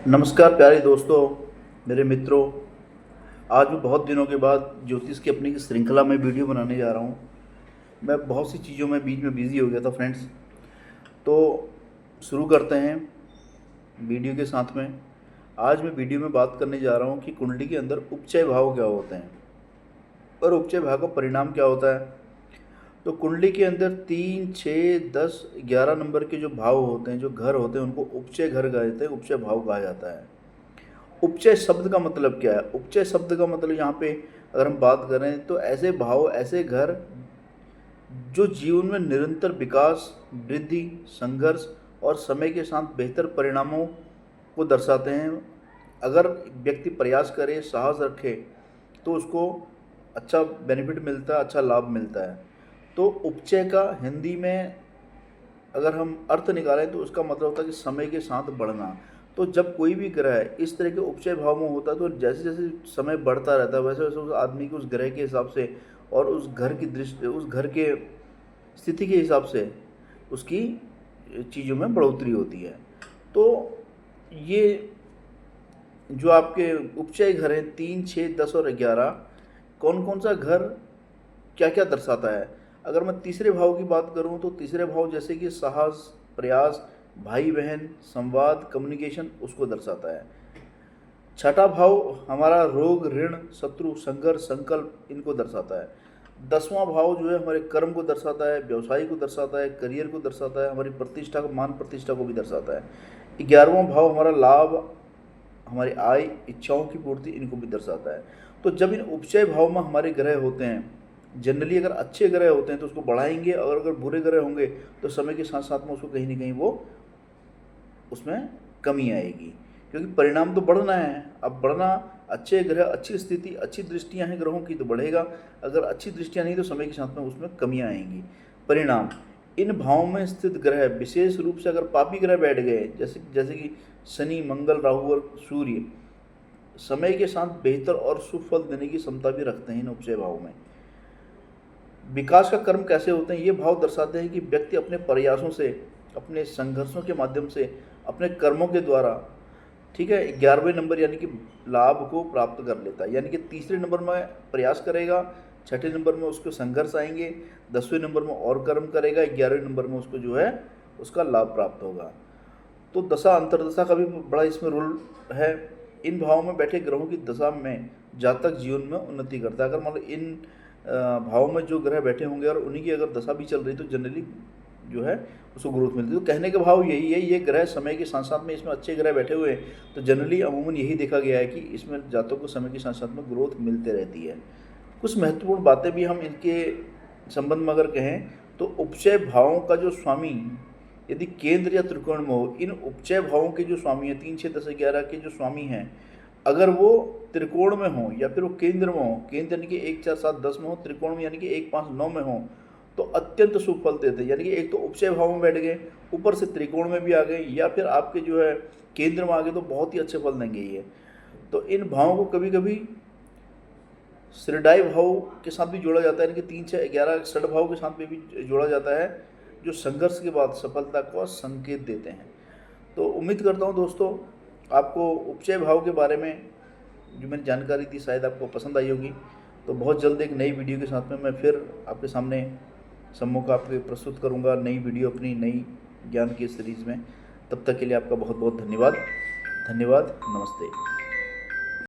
नमस्कार प्यारे दोस्तों, मेरे मित्रों। आज मैं बहुत दिनों के बाद ज्योतिष की अपनी श्रृंखला में वीडियो बनाने जा रहा हूँ। मैं बहुत सी चीज़ों में बीच में बिज़ी हो गया था फ्रेंड्स। तो शुरू करते हैं वीडियो के साथ में। आज मैं वीडियो में बात करने जा रहा हूँ कि कुंडली के अंदर उपचय भाव क्या होते हैं और उपचय भाव का परिणाम क्या होता है। तो कुंडली के अंदर 3, 6, 10, 11 नंबर के जो भाव होते हैं, जो घर होते हैं, उनको उपचय घर कहते हैं, उपचय भाव कहा जाता है। उपचय शब्द का मतलब क्या है? उपचय शब्द का मतलब यहाँ पे अगर हम बात करें तो ऐसे भाव, ऐसे घर जो जीवन में निरंतर विकास, वृद्धि, संघर्ष और समय के साथ बेहतर परिणामों को दर्शाते हैं। अगर व्यक्ति प्रयास करे, साहस रखे तो उसको अच्छा बेनिफिट मिलता है, अच्छा लाभ मिलता है। तो उपचय का हिंदी में अगर हम अर्थ निकालें तो उसका मतलब होता है कि समय के साथ बढ़ना। तो जब कोई भी ग्रह इस तरह के उपचय भाव में होता है तो जैसे जैसे समय बढ़ता रहता है वैसे वैसे उस आदमी के उस ग्रह के हिसाब से और उस घर की दृष्टि, उस घर के स्थिति के हिसाब से उसकी चीज़ों में बढ़ोतरी होती है। तो ये जो आपके उपचय घर हैं 3, 6, 10 और 11, कौन कौन सा घर क्या क्या दर्शाता है? अगर मैं तीसरे भाव की बात करूं तो तीसरे भाव जैसे कि साहस, प्रयास, भाई बहन, संवाद, कम्युनिकेशन, उसको दर्शाता है। छठा भाव हमारा रोग, ऋण, शत्रु, संघर्ष, संकल्प, इनको दर्शाता है। 10वां भाव जो है हमारे कर्म को दर्शाता है, व्यवसाय को दर्शाता है, करियर को दर्शाता है, हमारी प्रतिष्ठा को, मान प्रतिष्ठा को भी दर्शाता है। 11वां भाव हमारा लाभ, हमारी आय, इच्छाओं की पूर्ति, इनको भी दर्शाता है। तो जब इन उपचय भाव में हमारे ग्रह होते हैं, जनरली अगर अच्छे ग्रह होते हैं तो उसको बढ़ाएंगे, और अगर बुरे ग्रह होंगे तो समय के साथ साथ में उसको कहीं ना कहीं वो उसमें कमी आएगी, क्योंकि परिणाम तो बढ़ना है। अब बढ़ना, अच्छे ग्रह, अच्छी स्थिति, अच्छी दृष्टियां हैं ग्रहों की तो बढ़ेगा, अगर अच्छी दृष्टियां नहीं तो समय के साथ में उसमें कमियां आएंगी। परिणाम, इन भावों में स्थित ग्रह विशेष रूप से अगर पापी ग्रह बैठ गए, जैसे जैसे कि शनि, मंगल, राहु और सूर्य, समय के साथ बेहतर और शुभ फल देने की क्षमता भी रखते हैं इन उपचय भाव में। विकास का कर्म कैसे होते हैं? ये भाव दर्शाते हैं कि व्यक्ति अपने प्रयासों से, अपने संघर्षों के माध्यम से, अपने कर्मों के द्वारा, ठीक है, 11वें नंबर यानी कि लाभ को प्राप्त कर लेता है। यानी कि तीसरे नंबर में प्रयास करेगा, छठे नंबर में उसको संघर्ष आएंगे, 10वें नंबर में और कर्म करेगा, 11वें नंबर में उसको जो है उसका लाभ प्राप्त होगा। तो दशा अंतर्दशा का भी बड़ा इसमें रोल है। इन भावों में बैठे ग्रहों की दशा में जातक जीवन में उन्नति करता है। अगर मान लो इन भाव में जो ग्रह बैठे होंगे और उन्हीं की अगर दशा भी चल रही तो जनरली जो है उसको ग्रोथ मिलती है। तो कहने का भाव यही है, ये ग्रह समय के साथ साथ में इसमें अच्छे ग्रह बैठे हुए हैं तो जनरली अमूमन यही देखा गया है कि इसमें जातकों को समय के साथ साथ में ग्रोथ मिलते रहती है। कुछ महत्वपूर्ण बातें भी हम इनके संबंध में अगर कहें तो उपचय भावों का जो स्वामी यदि केंद्र या त्रिकोण में हो, इन उपचय भावों के जो स्वामी हैं 3, 6, 10, 11 के जो स्वामी हैं, अगर वो त्रिकोण में हो या फिर वो केंद्र में हो, केंद्र यानी कि 1, 4, 7, 10 में हो, त्रिकोण में यानी कि 1, 5, 9 में हो, तो अत्यंत शुभ फल देते हैं। यानी कि एक तो उपचय भाव में बैठ गए, ऊपर से त्रिकोण में भी आ गए, या फिर आपके जो है केंद्र में आ गए तो बहुत ही अच्छे फल देंगे ये। तो इन भावों को कभी कभी श्रेदाई भाव के साथ भी जोड़ा जाता है, यानी कि 3, 6, 11 षड भाव के साथ में भी जोड़ा जाता है, जो संघर्ष के बाद सफलता का संकेत देते हैं। तो उम्मीद करता हूँ दोस्तों आपको उपचय भाव के बारे में जो मैंने जानकारी दी शायद आपको पसंद आई होगी। तो बहुत जल्द एक नई वीडियो के साथ में मैं फिर आपके सामने सम्मुख आपके प्रस्तुत करूँगा नई वीडियो अपनी नई ज्ञान की सीरीज़ में। तब तक के लिए आपका बहुत बहुत धन्यवाद। धन्यवाद, नमस्ते।